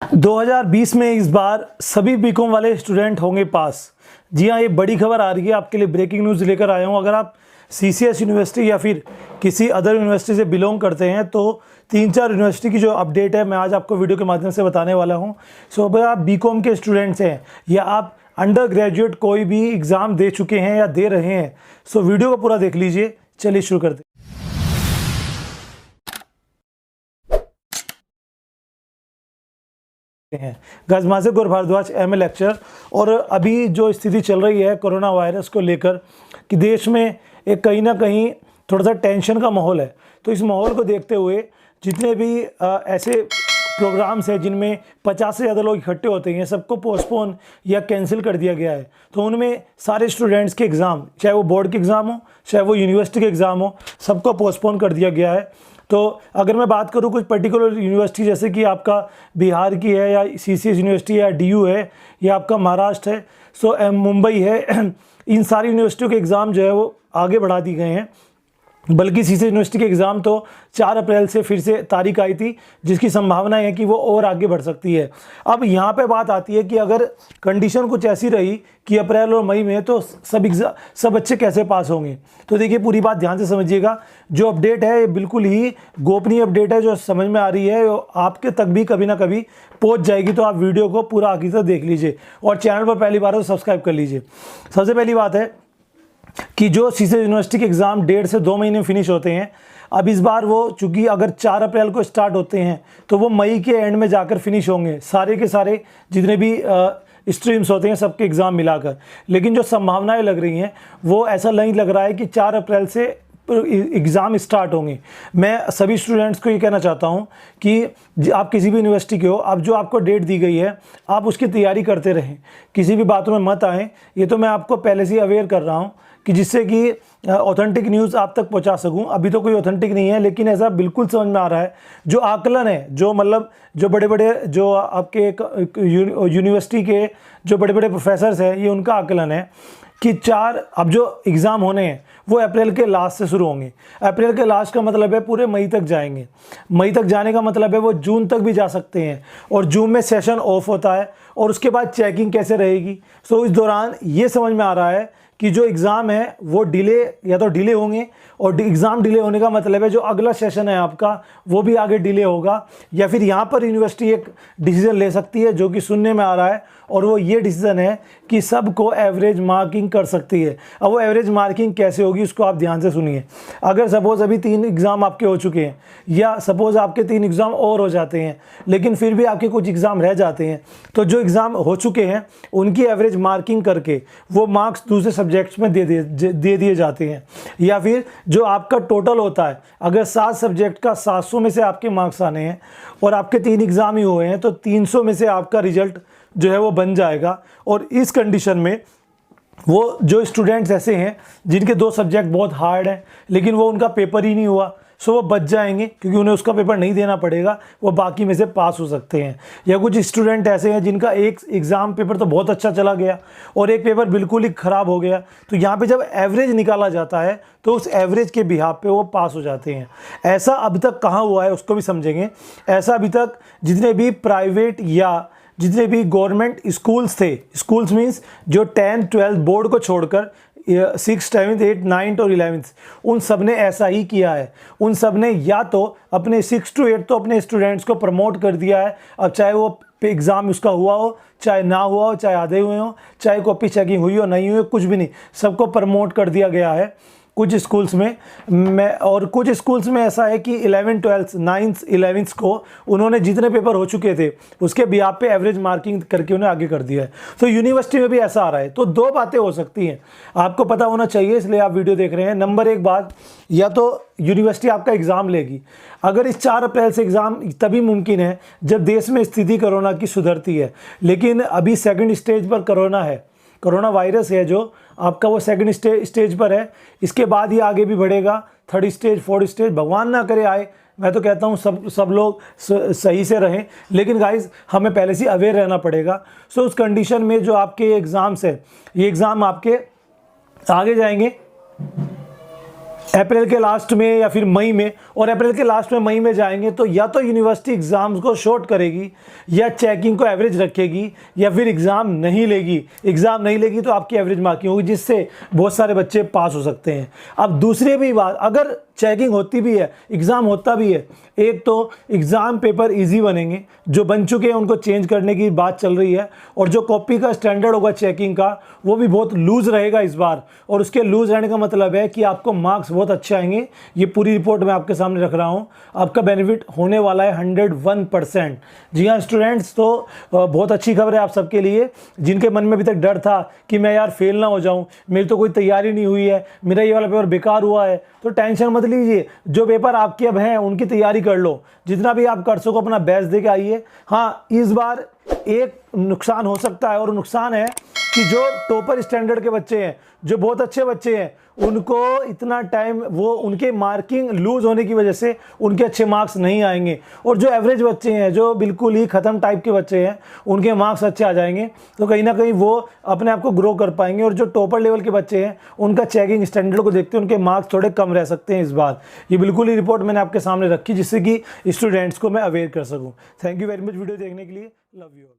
2020 में इस बार सभी बीकॉम वाले स्टूडेंट होंगे पास। जी हाँ, ये बड़ी खबर आ रही है, आपके लिए ब्रेकिंग न्यूज़ लेकर आया हूँ। अगर आप सीसीएस यूनिवर्सिटी या फिर किसी अदर यूनिवर्सिटी से बिलोंग करते हैं तो 3-4 यूनिवर्सिटी की जो अपडेट है मैं आज आपको वीडियो के माध्यम से बताने वाला हूँ। सो अगर आप बीकॉम के स्टूडेंट्स हैं या आप अंडर ग्रेजुएट कोई भी एग्ज़ाम दे चुके हैं या दे रहे हैं, सो वीडियो को पूरा देख लीजिए। चलिए शुरू करते हैं। गाइस, मासिक गौर भारद्वाज एमए लेक्चर। और अभी जो स्थिति चल रही है कोरोना वायरस को लेकर कि देश में एक कहीं ना कहीं थोड़ा सा टेंशन का माहौल है, तो इस माहौल को देखते हुए जितने भी ऐसे प्रोग्राम्स हैं जिनमें 50 से ज़्यादा लोग इकट्ठे होते हैं, सबको पोस्टपोन या कैंसिल कर दिया गया है। तो उनमें सारे स्टूडेंट्स के एग्ज़ाम, चाहे वो बोर्ड के एग्ज़ाम हो चाहे वो यूनिवर्सिटी के एग्ज़ाम हो, सबको पोस्टपोन कर दिया गया है। तो अगर मैं बात करूं कुछ पर्टिकुलर यूनिवर्सिटी जैसे कि आपका बिहार की है या सीसीएस यूनिवर्सिटी है या डीयू है या आपका महाराष्ट्र है, सो मुंबई है, इन सारी यूनिवर्सिटियों के एग्ज़ाम जो है वो आगे बढ़ा दी गए हैं। बल्कि सीसीएस यूनिवर्सिटी के एग्ज़ाम तो 4 अप्रैल से फिर से तारीख आई थी, जिसकी संभावना है कि वो और आगे बढ़ सकती है। अब यहाँ पे बात आती है कि अगर कंडीशन कुछ ऐसी रही कि अप्रैल और मई में, तो सब बच्चे कैसे पास होंगे। तो देखिए, पूरी बात ध्यान से समझिएगा। जो अपडेट है ये बिल्कुल ही गोपनीय अपडेट है, जो समझ में आ रही है आपके तक भी कभी ना कभी पहुँच जाएगी। तो आप वीडियो को पूरा आखिर तक देख लीजिए और चैनल पर पहली बार तो सब्सक्राइब कर लीजिए। सबसे पहली बात है कि जो सीसीएस यूनिवर्सिटी के एग्ज़ाम 1.5 से 2 महीने में फिनिश होते हैं, अब इस बार वो चूँकि अगर 4 अप्रैल को स्टार्ट होते हैं तो वो मई के एंड में जाकर फिनिश होंगे, सारे के सारे जितने भी स्ट्रीम्स होते हैं सबके एग्ज़ाम मिलाकर। लेकिन जो संभावनाएं लग रही हैं वो ऐसा नहीं लग रहा है कि 4 अप्रैल से एग्ज़ाम स्टार्ट होंगे। मैं सभी स्टूडेंट्स को ये कहना चाहता हूँ कि आप किसी भी यूनिवर्सिटी के हो, अब जो आपको डेट दी गई है आप उसकी तैयारी करते रहें, किसी भी बातों में मत आएँ। ये तो मैं आपको पहले से ही अवेयर कर रहा हूँ कि जिससे कि ऑथेंटिक न्यूज़ आप तक पहुंचा सकूं। अभी तो कोई ऑथेंटिक नहीं है, लेकिन ऐसा बिल्कुल समझ में आ रहा है, जो आकलन है, जो मतलब जो बड़े बड़े जो आपके यूनिवर्सिटी के जो बड़े बड़े प्रोफेसर्स हैं, ये उनका आकलन है कि अब जो एग्ज़ाम होने हैं वो अप्रैल के लास्ट से शुरू होंगे। अप्रैल के लास्ट का मतलब है पूरे मई तक जाएंगे। मई तक जाने का मतलब है वो जून तक भी जा सकते हैं, और जून में सेशन ऑफ होता है और उसके बाद चेकिंग कैसे रहेगी। सो इस दौरान ये समझ में आ रहा है कि जो एग्ज़ाम है वो डिले या तो डिले होंगे, और एग्ज़ाम डिले होने का मतलब है जो अगला सेशन है आपका वो भी आगे डिले होगा, या फिर यहाँ पर यूनिवर्सिटी एक डिसीज़न ले सकती है जो कि सुनने में आ रहा है, और वो ये डिसीज़न है कि सबको एवरेज मार्किंग कर सकती है। अब वो एवरेज मार्किंग कैसे होगी उसको आप ध्यान से सुनिए। अगर सपोज़ अभी 3 एग्ज़ाम आपके हो चुके हैं, या सपोज़ आपके 3 एग्ज़ाम और हो जाते हैं, लेकिन फिर भी आपके कुछ एग्ज़ाम रह जाते हैं, तो जो एग्ज़ाम हो चुके हैं उनकी एवरेज मार्किंग करके वो मार्क्स दूसरे सब्जेक्ट्स में दे दिए जाते हैं। या फिर जो आपका टोटल होता है, अगर 7 सब्जेक्ट का 700 में से आपके मार्क्स आने हैं और आपके 3 एग्ज़ाम ही हुए हैं, तो 300 में से आपका रिजल्ट जो है वो बन जाएगा। और इस कंडीशन में वो जो स्टूडेंट्स ऐसे हैं जिनके 2 सब्जेक्ट बहुत हार्ड हैं लेकिन वो उनका पेपर ही नहीं हुआ, सो वो बच जाएंगे क्योंकि उन्हें उसका पेपर नहीं देना पड़ेगा, वो बाकी में से पास हो सकते हैं। या कुछ स्टूडेंट ऐसे हैं जिनका एक एग्ज़ाम पेपर तो बहुत अच्छा चला गया और एक पेपर बिल्कुल ही ख़राब हो गया, तो यहाँ पे जब एवरेज निकाला जाता है तो उस एवरेज के बिहाफ पे वो पास हो जाते हैं। ऐसा अब तक कहाँ हुआ है उसको भी समझेंगे। ऐसा अभी तक जितने भी प्राइवेट या जितने भी गवर्नमेंट स्कूल्स थे, स्कूल्स मीन्स जो 10, 12 बोर्ड को छोड़कर 6, 7, 8, 9 और 11, उन सब ने ऐसा ही किया है। उन सब ने या तो अपने 6 to 8 तो अपने स्टूडेंट्स को प्रमोट कर दिया है। अब चाहे वो एग्ज़ाम उसका हुआ हो चाहे ना हुआ हो, चाहे आधे हुए हो, चाहे कॉपी चेकिंग हुई हो नहीं हुई, कुछ भी नहीं, सबको प्रमोट कर दिया गया है कुछ स्कूल्स में। और कुछ स्कूल्स में ऐसा है कि 11, 12, 9, 11 को उन्होंने जितने पेपर हो चुके थे उसके बिहाफ पे एवरेज मार्किंग करके उन्हें आगे कर दिया है। तो यूनिवर्सिटी में भी ऐसा आ रहा है। तो 2 बातें हो सकती हैं, आपको पता होना चाहिए, इसलिए आप वीडियो देख रहे हैं। नंबर 1 बात, या तो यूनिवर्सिटी आपका एग्ज़ाम लेगी। अगर इस 4 अप्रैल से एग्ज़ाम तभी मुमकिन है जब देश में स्थिति कोरोना की सुधरती है, लेकिन अभी 2nd स्टेज पर कोरोना है, कोरोना वायरस है जो आपका वो 2nd स्टेज पर है। इसके बाद ही आगे भी बढ़ेगा, 3rd स्टेज, 4th स्टेज, भगवान ना करे आए। मैं तो कहता हूँ सब लोग सही से रहें, लेकिन गाइस हमें पहले से अवेयर रहना पड़ेगा। सो उस कंडीशन में जो आपके एग्ज़ाम्स है, ये एग्ज़ाम आपके आगे जाएंगे। अप्रैल के लास्ट में या फिर मई में, और अप्रैल के लास्ट में मई में जाएंगे तो या तो यूनिवर्सिटी एग्ज़ाम्स को शॉर्ट करेगी या चेकिंग को एवरेज रखेगी या फिर एग्ज़ाम नहीं लेगी। एग्ज़ाम नहीं लेगी तो आपकी एवरेज मार्किंग होगी, जिससे बहुत सारे बच्चे पास हो सकते हैं। अब दूसरी भी बात, अगर चेकिंग होती भी है, एग्ज़ाम होता भी है, एक तो एग्ज़ाम पेपर इजी बनेंगे, जो बन चुके हैं उनको चेंज करने की बात चल रही है, और जो कॉपी का स्टैंडर्ड होगा चेकिंग का वो भी बहुत लूज़ रहेगा इस बार। और उसके लूज़ रहने का मतलब है कि आपको मार्क्स बहुत अच्छे आएंगे। ये पूरी रिपोर्ट मैं आपके सामने रख रहा हूँ, आपका बेनिफिट होने वाला है 101%। जी हाँ स्टूडेंट्स, तो बहुत अच्छी खबर है आप सबके लिए, जिनके मन में अभी तक डर था कि मैं यार फेल ना हो जाऊँ, मेरी तो कोई तैयारी नहीं हुई है, मेरा ये वाला पेपर बेकार हुआ है, तो टेंशन मत लीजिए। जो पेपर आपके अब हैं उनकी तैयारी कर लो, जितना भी आप कर सको अपना बेस्ट दे के आइए। हाँ, इस बार एक नुकसान हो सकता है, और नुकसान है कि जो टॉपर स्टैंडर्ड के बच्चे हैं, जो बहुत अच्छे बच्चे हैं, उनको इतना टाइम, वो उनके मार्किंग लूज होने की वजह से उनके अच्छे मार्क्स नहीं आएंगे, और जो एवरेज बच्चे हैं, जो बिल्कुल ही ख़त्म टाइप के बच्चे हैं, उनके मार्क्स अच्छे आ जाएंगे, तो कहीं ना कहीं वो अपने आप को ग्रो कर पाएंगे। और जो टॉपर लेवल के बच्चे हैं उनका चेकिंग स्टैंडर्ड को देखते हैं उनके मार्क्स थोड़े कम रह सकते हैं इस बार। ये बिल्कुल ही रिपोर्ट मैंने आपके सामने रखी, जिससे कि स्टूडेंट्स को मैं अवेयर कर सकूँ। Thank you very much video देखने के लिए। Love you all.